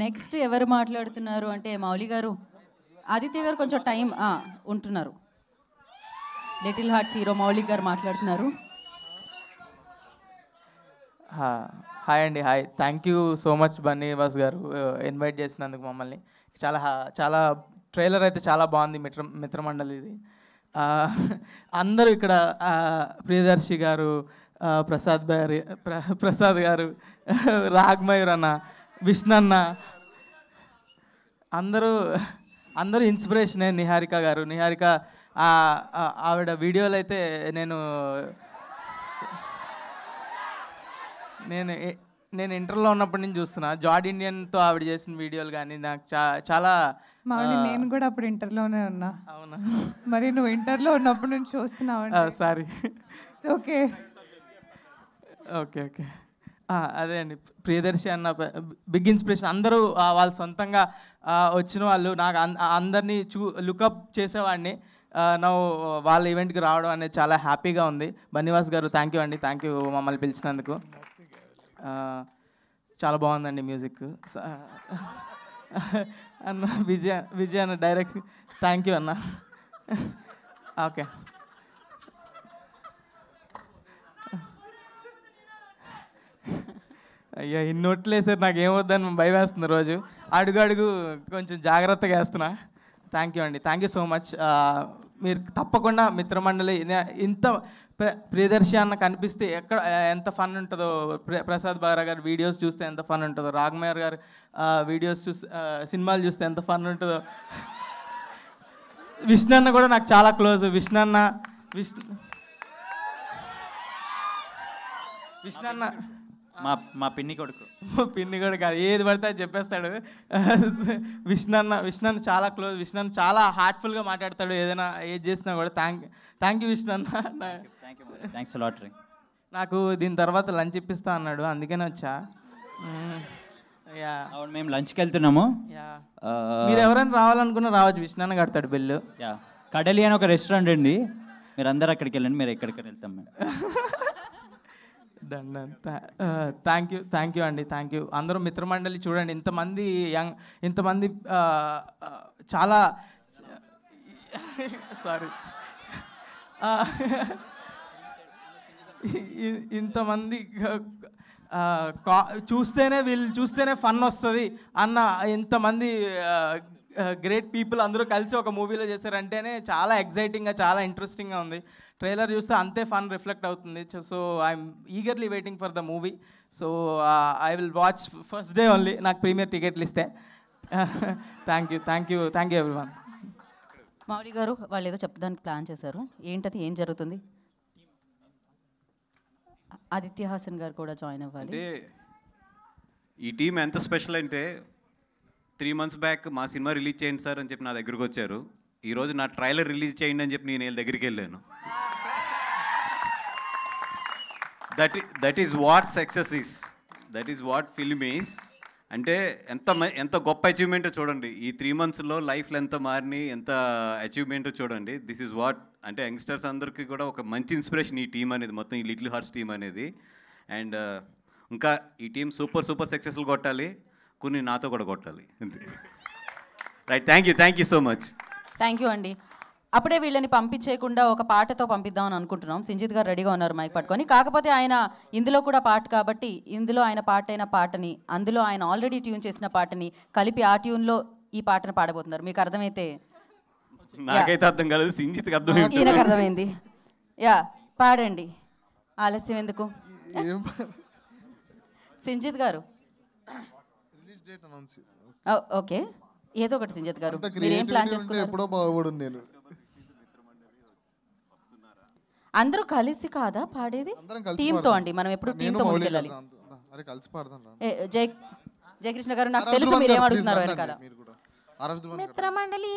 Next ఎవరు మాట్లాడుతున్నారు అంటే మౌలి గారు, ఆదిత్య గారు కొంచెం టైం ఉంటున్నారు. లిటిల్ హార్ట్స్ హీరో మౌలి గారు మాట్లాడుతున్నారు. హాయ్ అండి, hi. Thank you so much Bunny Vas గారు ఇన్వైట్ చేసినందుకు మమ్మల్ని. చాలా చాలా ట్రైలర్ అయితే చాలా బాగుంది. మిత్రమండలిది. అందరూ ఇక్కడ ప్రియదర్శి గారు, ప్రసాద్ గారు, రాగ్మయూర్ అన్న, విష్ణన్న, అందరూ ఇన్స్పిరేషనే. నిహారిక గారు, ఆవిడ వీడియోలు అయితే నేను ఇంటర్లో ఉన్నప్పటి నుంచి చూస్తున్నా. జార్డ్ ఇండియన్తో ఆవిడ చేసిన వీడియోలు కానీ నాకు చాలా. నేను కూడా అప్పుడు ఇంటర్లోనే ఉన్నా. అవునా? మరి నువ్వు ఇంటర్లో ఉన్నప్పటి నుంచి చూస్తున్నావు? సారీ. ఓకే ఓకే ఓకే అదే అండి, ప్రియదర్శి అన్న బిగ్ ఇన్స్పిరేషన్. అందరూ వాళ్ళు సొంతంగా వచ్చిన వాళ్ళు. నాకు అందరినీ లుకప్ చేసేవాడిని. నా వాళ్ళ ఈవెంట్కి రావడం అనేది చాలా హ్యాపీగా ఉంది. బన్నీవాస్ గారు థ్యాంక్ యూ అండి, థ్యాంక్ యూ మమ్మల్ని పిలిచినందుకు. చాలా బాగుందండి మ్యూజిక్. అన్న విజయ్ అన్న డైరెక్ట్ థ్యాంక్ యూ అన్న. ఓకే, అయ్యా ఇన్నోట్లు వేసారు, నాకు ఏమొద్దని భయం వేస్తుంది రోజు. అడుగు కొంచెం జాగ్రత్తగా వేస్తున్నా. థ్యాంక్ యూ అండి, థ్యాంక్ యూ సో మచ్. మీరు తప్పకుండా మిత్రమండలి ఇంత ప్రియదర్శి అన్న కనిపిస్తే ఎంత ఫన్ ఉంటుందో, ప్రసాద్ బారా గారి వీడియోస్ చూస్తే ఎంత ఫన్ ఉంటుందో, రాగ్మయర్ గారు వీడియోస్ సినిమాలు చూస్తే ఎంత ఫన్ ఉంటుందో. విష్ణన్న కూడా నాకు చాలా క్లోజ్. విష్ణన్న మా పిన్ని కొడుకు కాదు, ఏది పడితే అది చెప్పేస్తాడు. విష్ణన్న చాలా క్లోజ్. విష్ణన్న చాలా హార్ట్ఫుల్గా మాట్లాడతాడు. ఏదైనా ఏది చేసినా కూడా థ్యాంక్ యూ విష్ణన్న. నాకు దీని తర్వాత లంచ్ ఇప్పిస్తా అన్నాడు, అందుకనే వచ్చా. మేము లంచ్కి వెళ్తున్నాము. మీరు ఎవరైనా రావాలనుకున్నా రావచ్చు, విష్ణన్న కడతాడు బిల్లు. కడలి అని ఒక రెస్టారెంట్ అండి, మీరు అందరు అక్కడికి వెళ్ళండి, మీరు ఎక్కడికి వెళ్తాం మేము. థ్యాంక్ యూ అండి, థ్యాంక్ యూ. అందరూ మిత్రమండలి చూడండి, ఇంతమంది చాలా సారీ ఇంతమంది చూస్తేనే ఫన్ వస్తుంది అన్న ఇంతమంది గ్రేట్ పీపుల్ అందరూ కలిసి ఒక మూవీలో చేశారంటేనే చాలా ఎగ్జైటింగ్గా, చాలా ఇంట్రెస్టింగ్గా ఉంది. ట్రైలర్ చూస్తే అంతే ఫన్ రిఫ్లెక్ట్ అవుతుంది. So I'm eagerly waiting for the movie. So I will watch first day only, నాకు ప్రీమియర్ టికెట్లు ఇస్తే. Thank you everyone. మౌలి గారు వాళ్ళు ఏదో చెప్పడానికి ప్లాన్ చేశారు, ఏంటది, ఏం జరుగుతుంది? ఆదిత్య హాసన్ గారు కూడా జాయిన్ అవ్వాలి. అంటే ఈ టీం ఎంత స్పెషల్ అంటే 3 months బ్యాక్ మా సినిమా రిలీజ్ చేయండి సార్ అని చెప్పి నా దగ్గరకు వచ్చారు. ఈరోజు నా ట్రైలర్ రిలీజ్ చేయండి అని చెప్పి నేను వీళ్ళ దగ్గరికి వెళ్ళాను. That is what success is, that is what film is. అంటే ఎంత గొప్ప అచీవ్మెంట్ చూడండి. ఈ 3 monthsలో లైఫ్లో ఎంత మారిని, ఎంత అచీవ్మెంట్ చూడండి. దిస్ ఈజ్ వాట్ అంటే యంగ్స్టర్స్ అందరికీ కూడా ఒక మంచి ఇన్స్పిరేషన్ ఈ టీం అనేది, మొత్తం ఈ లిటిల్ హార్ట్స్ టీం అనేది. అండ్ ఇంకా ఈ టీం సూపర్ సక్సెస్ఫుల్ కొట్టాలి, కొన్ని నాతో కూడా కొట్టాలి. Right, thank you so much. Thank you అండి. అప్పుడే వీళ్ళని పంపించేయకుండా ఒక పాటతో పంపిద్దామని అనుకుంటున్నాం. సింజిత్ గారు రెడీగా ఉన్నారు మైక్ పట్టుకొని. కాకపోతే ఆయన ఇందులో కూడా పాట కాబట్టి ఇందులో ఆయన పాటని అందులో ఆయన ఆల్రెడీ ట్యూన్ చేసిన పాటని కలిపి ఆ ట్యూన్లో ఈ పాటను పాడబోతున్నారు. మీకు అర్థమైతే? నాకైతే అర్థం కాలేదు, సింజిత్కి అర్థమైంది. ఈయనకు అర్థమైంది. పాడండి, ఆలస్యం ఎందుకు. సింజిత్ గారు ఓకే, ఏదో ఒకటి. సింజిత్ గారు మీరు ఏం ప్లాన్ చేసుకున్నారు? అందరూ కలిసి కాదా పాడేది? టీంతో అండి, మనం ఎప్పుడు టీంతో ముందుకెళ్ళాలి. జయకృష్ణ గారు నాకు తెలుసు మీరు ఏం అడుగుతున్నారు వెనకాల. మిత్రమండలి